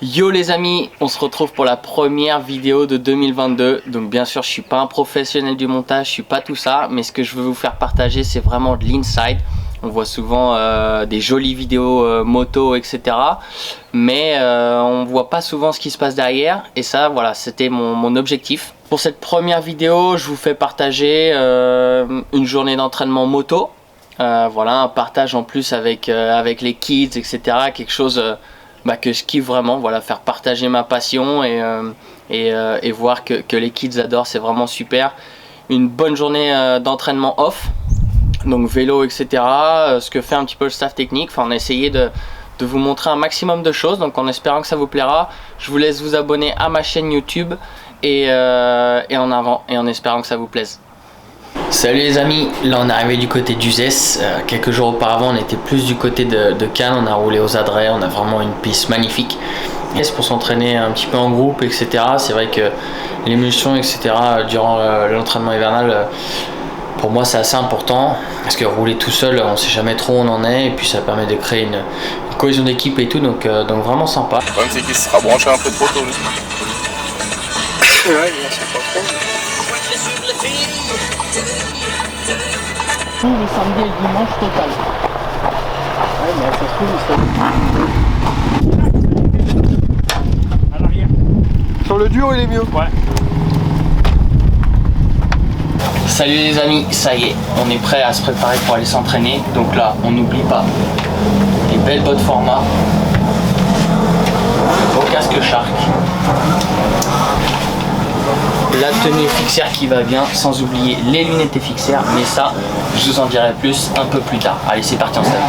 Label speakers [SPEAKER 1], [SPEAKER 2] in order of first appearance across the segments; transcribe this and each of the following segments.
[SPEAKER 1] Yo les amis, on se retrouve pour la première vidéo de 2022. Donc bien sûr je suis pas un professionnel du montage, je suis pas tout ça, mais ce que je veux vous faire partager c'est vraiment de l'inside. On voit souvent des jolies vidéos moto etc, mais on voit pas souvent ce qui se passe derrière. Et ça voilà, c'était mon objectif. Pour cette première vidéo je vous fais partager une journée d'entraînement moto. Voilà, un partage en plus avec les kids etc, quelque chose que je kiffe vraiment, voilà, faire partager ma passion et voir que les kids adorent, c'est vraiment super. Une bonne journée d'entraînement off, donc vélo etc, ce que fait un petit peu le staff technique. Enfin, on a essayé de vous montrer un maximum de choses, donc en espérant que ça vous plaira. Je vous laisse vous abonner à ma chaîne YouTube et en espérant que ça vous plaise. Salut les amis, là on est arrivé du côté d'Uzès. Quelques jours auparavant on était plus du côté de Cannes, on a roulé aux adrets, on a vraiment une piste magnifique. Et c'est pour s'entraîner un petit peu en groupe etc. C'est vrai que l'émulsion etc durant l'entraînement hivernal, pour moi c'est assez important. Parce que rouler tout seul on sait jamais trop où on en est, et puis ça permet de créer une cohésion d'équipe et tout, donc vraiment sympa.
[SPEAKER 2] Le problème c'est qu'il sera branché un peu trop tôt. Ouais, il sait pas trop.
[SPEAKER 1] Le samedi et le dimanche total. Ouais, mais ça se trouve
[SPEAKER 3] à l'arrière.
[SPEAKER 2] Sur le dur il est mieux.
[SPEAKER 3] Ouais.
[SPEAKER 1] Salut les amis, ça y est, on est prêt à se préparer pour aller s'entraîner. Donc là, on n'oublie pas les belles bottes format, le beau casque Shark, la tenue fixaire qui va bien, sans oublier les lunettes et fixaires, mais ça, je vous en dirai plus un peu plus tard. Allez, c'est parti, on s'attaque.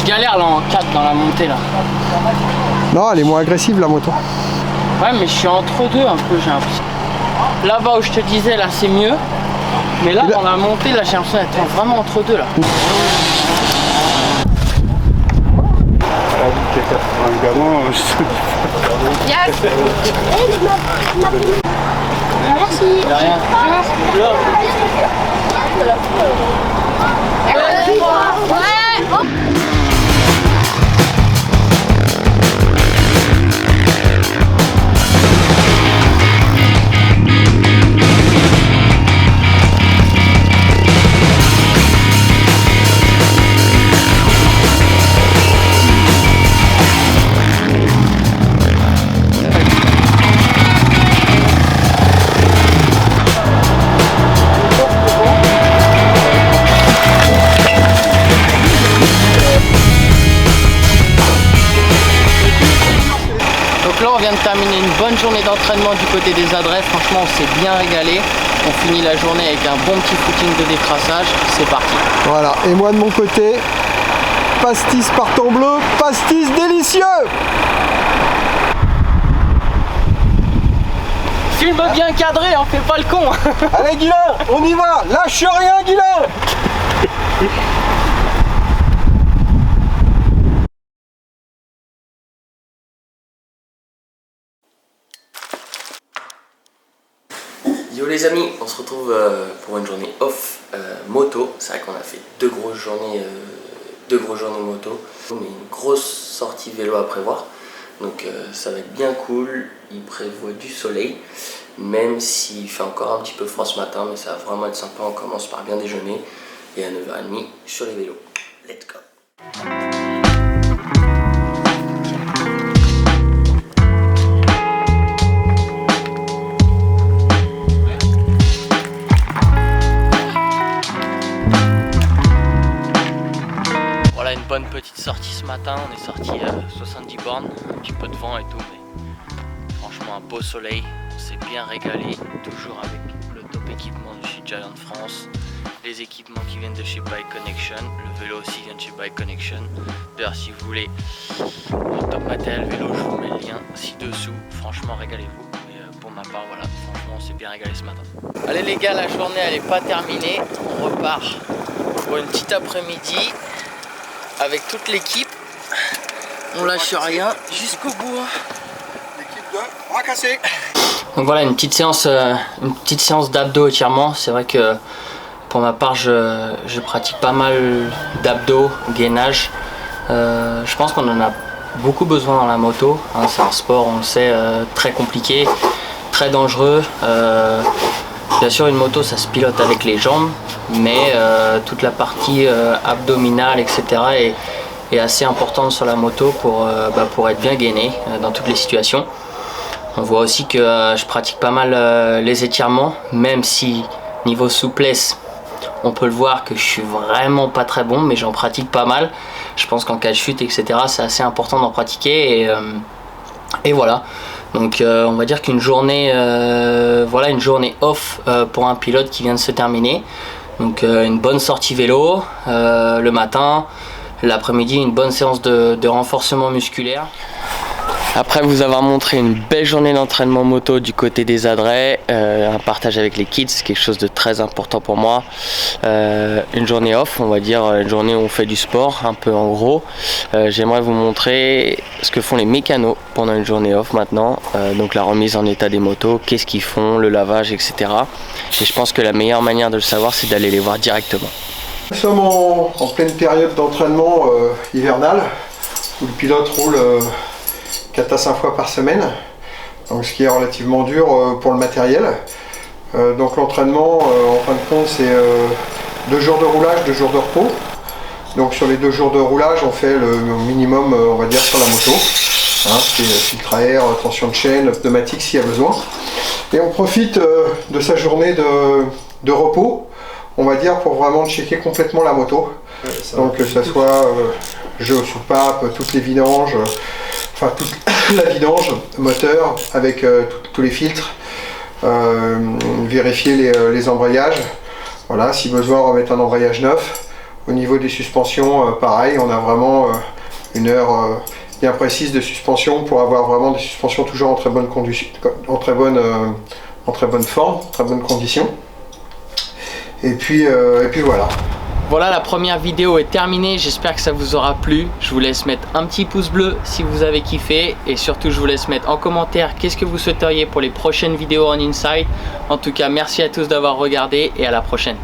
[SPEAKER 1] Galère là en 4 dans la montée là.
[SPEAKER 2] Non, elle est moins agressive la moto.
[SPEAKER 1] Ouais, mais je suis entre deux un peu, j'ai l'impression. Là-bas où je te disais là c'est mieux, mais là dans la montée là j'ai l'impression d'être vraiment entre deux là.
[SPEAKER 3] Elle a dit qu'il y a 80 gamins, je te dis.
[SPEAKER 4] Merci.
[SPEAKER 1] De rien. Donc là on vient de terminer une bonne journée d'entraînement du côté des adresses. Franchement on s'est bien régalé. On finit la journée avec un bon petit footing de décrassage. C'est parti.
[SPEAKER 2] Voilà, et moi de mon côté, pastis partant bleu, pastis délicieux.
[SPEAKER 1] Filme bien cadré, on fait pas le con.
[SPEAKER 2] Allez Guilain, on y va, lâche rien Guilain.
[SPEAKER 1] Yo les amis, on se retrouve pour une journée off moto. C'est vrai qu'on a fait deux grosses journées moto, mais une grosse sortie vélo à prévoir. Donc ça va être bien cool. Il prévoit du soleil, même s'il fait encore un petit peu froid ce matin, mais ça va vraiment être sympa. On commence par bien déjeuner et à 9h30 sur les vélos. Let's go. matin, on est sorti 70 bornes, un petit peu de vent et tout, mais franchement un beau soleil, on s'est bien régalé, toujours avec le top équipement de chez Giant France, les équipements qui viennent de chez Bike Connection, le vélo aussi vient de chez Bike Connection. D'ailleurs si vous voulez le top matériel vélo, je vous mets le lien ci-dessous, franchement régalez-vous. Pour ma part, voilà, franchement on s'est bien régalé ce matin. Allez les gars, la journée elle est pas terminée, on repart pour une petite après-midi avec toute l'équipe. On lâche rien jusqu'au bout.
[SPEAKER 2] L'équipe de bras cassés.
[SPEAKER 1] Donc voilà, une petite séance d'abdos étirement. C'est vrai que pour ma part je pratique pas mal d'abdos, gainage. Je pense qu'on en a beaucoup besoin dans la moto, hein, c'est un sport, on le sait, très compliqué, très dangereux. Bien sûr une moto ça se pilote avec les jambes, mais toute la partie abdominale etc. est assez importante sur la moto pour être bien gainé dans toutes les situations. On voit aussi que je pratique pas mal les étirements, même si niveau souplesse on peut le voir que je suis vraiment pas très bon, mais j'en pratique pas mal. Je pense qu'en cas de chute etc c'est assez important d'en pratiquer et voilà. Donc on va dire qu'une journée voilà, une journée off pour un pilote qui vient de se terminer. Donc une bonne sortie vélo le matin, l'après-midi une bonne séance de renforcement musculaire. Après vous avoir montré une belle journée d'entraînement moto du côté des adrets, un partage avec les kids, quelque chose de très important pour moi, une journée off, on va dire une journée où on fait du sport, un peu en gros. J'aimerais vous montrer ce que font les mécanos pendant une journée off maintenant, donc la remise en état des motos, qu'est-ce qu'ils font, le lavage, etc. Et je pense que la meilleure manière de le savoir, c'est d'aller les voir directement.
[SPEAKER 2] Nous sommes en pleine période d'entraînement hivernale, où le pilote roule 4 à 5 fois par semaine, donc ce qui est relativement dur pour le matériel. Donc l'entraînement en fin de compte c'est 2 jours de roulage, 2 jours de repos. Donc sur les 2 jours de roulage on fait le minimum on va dire sur la moto, hein, c'est filtre à air, tension de chaîne, pneumatique s'il y a besoin. Et on profite de sa journée de repos, on va dire, pour vraiment checker complètement la moto. Donc que ce soit jeu aux soupapes, toutes les vidanges, enfin toute la vidange moteur avec tous les filtres, vérifier les embrayages, voilà, si besoin remettre un embrayage neuf. Au niveau des suspensions, pareil, on a vraiment une heure bien précise de suspension pour avoir vraiment des suspensions toujours en très bonne condition, en très bonne forme, très bonne condition. Et puis voilà.
[SPEAKER 1] Voilà, la première vidéo est terminée, j'espère que ça vous aura plu. Je vous laisse mettre un petit pouce bleu si vous avez kiffé, et surtout je vous laisse mettre en commentaire qu'est-ce que vous souhaiteriez pour les prochaines vidéos en Inside. En tout cas, merci à tous d'avoir regardé et à la prochaine.